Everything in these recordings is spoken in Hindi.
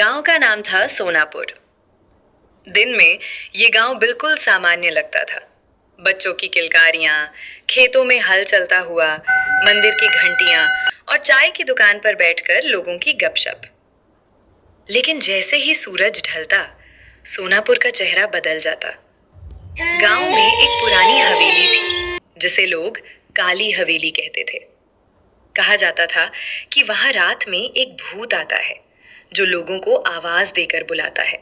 गांव का नाम था सोनापुर। दिन में ये गांव बिल्कुल सामान्य लगता था। बच्चों की किलकारियां, खेतों में हल चलता हुआ, मंदिर की घंटियां और चाय की दुकान पर बैठकर लोगों की गपशप। लेकिन जैसे ही सूरज ढलता, सोनापुर का चेहरा बदल जाता। गांव में एक पुरानी हवेली थी, जिसे लोग काली हवेली कहते थे। कहा जाता था कि वहां रात में एक भूत आता है, जो लोगों को आवाज देकर बुलाता है।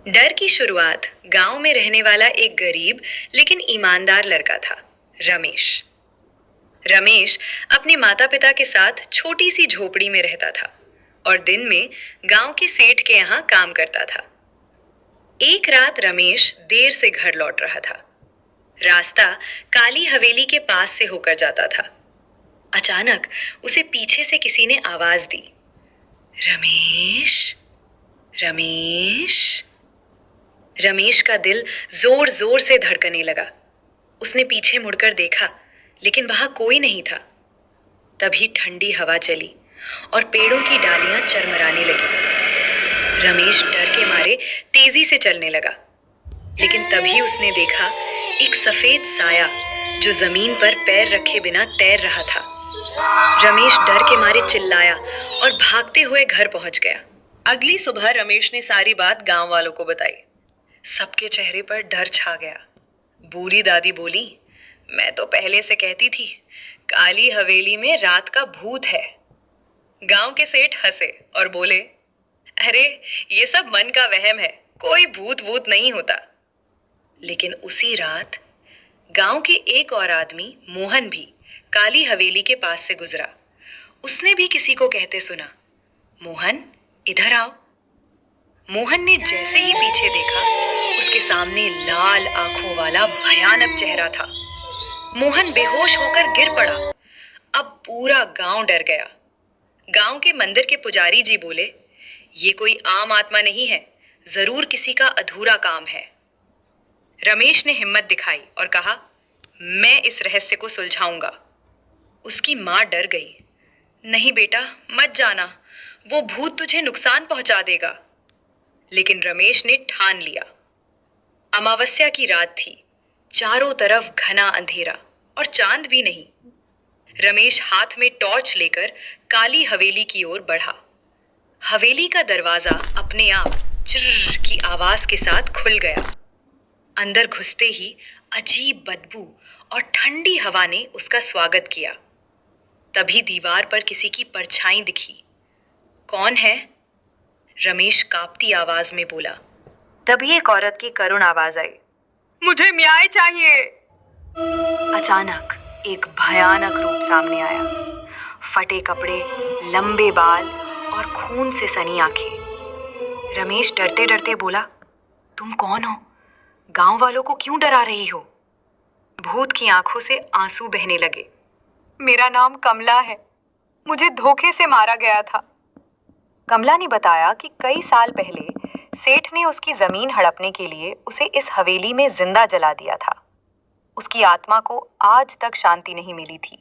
डर की शुरुआत गांव में रहने वाला एक गरीब लेकिन ईमानदार लड़का था, रमेश। रमेश अपने माता पिता के साथ छोटी सी झोपड़ी में रहता था और दिन में गांव के सेठ के यहाँ काम करता था। एक रात रमेश देर से घर लौट रहा था। रास्ता काली हवेली के पास से होकर जाता था। अचानक उसे पीछे से किसी ने आवाज दी, रमेश, रमेश। रमेश का दिल जोर जोर से धड़कने लगा। उसने पीछे मुड़कर देखा, लेकिन वहां कोई नहीं था। तभी ठंडी हवा चली और पेड़ों की डालियां चरमराने लगी। रमेश डर के मारे तेजी से चलने लगा, लेकिन तभी उसने देखा एक सफेद साया जो जमीन पर पैर रखे बिना तैर रहा था। रमेश डर के मारे चिल्लाया और भागते हुए घर पहुंच गया। अगली सुबह रमेश ने सारी बात गांव वालों को बताई। सबके चेहरे पर डर छा गया। बूढ़ी दादी बोली, मैं तो पहले से कहती थी, काली हवेली में रात का भूत है। गांव के सेठ हंसे और बोले, अरे ये सब मन का वहम है, कोई भूत वूत नहीं होता। लेकिन उसी रात गांव के एक और आदमी मोहन भी काली हवेली के पास से गुजरा। उसने भी किसी को कहते सुना, मोहन इधर आओ। मोहन ने जैसे ही पीछे देखा, उसके सामने लाल आंखों वाला भयानक चेहरा था। मोहन बेहोश होकर गिर पड़ा। अब पूरा गांव डर गया। गांव के मंदिर के पुजारी जी बोले, ये कोई आम आत्मा नहीं है, जरूर किसी का अधूरा काम है। रमेश ने हिम्मत दिखाई और कहा, मैं इस रहस्य को सुलझाऊंगा। उसकी मां डर गई। नहीं बेटा, मत जाना, वो भूत तुझे नुकसान पहुंचा देगा। लेकिन रमेश ने ठान लिया। अमावस्या की रात थी। चारों तरफ घना अंधेरा और चांद भी नहीं। रमेश हाथ में टॉर्च लेकर काली हवेली की ओर बढ़ा। हवेली का दरवाजा अपने आप चिर्र की आवाज के साथ खुल गया। अंदर घुसते ही अजीब बदबू और ठंडी हवा ने उसका स्वागत किया। तभी दीवार पर किसी की परछाई दिखी। कौन है? रमेश कांपती आवाज में बोला। तभी एक औरत की करुण आवाज आई, मुझे न्याय चाहिए। अचानक एक भयानक रूप सामने आया। फटे कपड़े, लंबे बाल और खून से सनी आंखें। रमेश डरते डरते बोला, तुम कौन हो? गांव वालों को क्यों डरा रही हो? भूत की आंखों से आंसू बहने लगे। मेरा नाम कमला है, मुझे धोखे से मारा गया था। कमला ने बताया कि कई साल पहले सेठ ने उसकी जमीन हड़पने के लिए उसे इस हवेली में जिंदा जला दिया था। उसकी आत्मा को आज तक शांति नहीं मिली थी।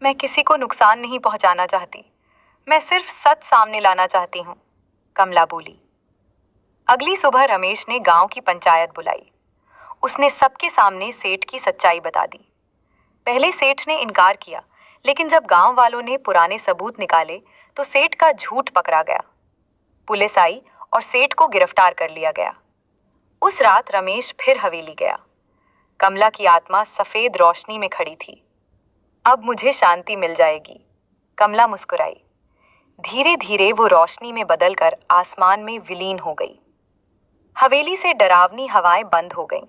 मैं किसी को नुकसान नहीं पहुंचाना चाहती, मैं सिर्फ सच सामने लाना चाहती हूँ, कमला बोली। अगली सुबह रमेश ने गांव की पंचायत बुलाई। उसने सबके सामने सेठ की सच्चाई बता दी। पहले सेठ ने इनकार किया, लेकिन जब गांव वालों ने पुराने सबूत निकाले तो सेठ का झूठ पकड़ा गया। पुलिस आई और सेठ को गिरफ्तार कर लिया गया। उस रात रमेश फिर हवेली गया। कमला की आत्मा सफेद रोशनी में खड़ी थी। अब मुझे शांति मिल जाएगी, कमला मुस्कुराई। धीरे धीरे वो रोशनी में बदलकर आसमान में विलीन हो गई। हवेली से डरावनी हवाएं बंद हो गईं।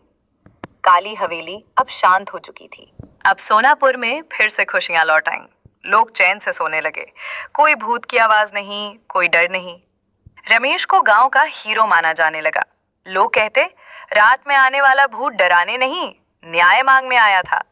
काली हवेली अब शांत हो चुकी थी। अब सोनापुर में फिर से खुशियां लौट आईं। लोग चैन से सोने लगे। कोई भूत की आवाज नहीं, कोई डर नहीं। रमेश को गांव का हीरो माना जाने लगा। लोग कहते, रात में आने वाला भूत डराने नहीं, न्याय मांगने आया था।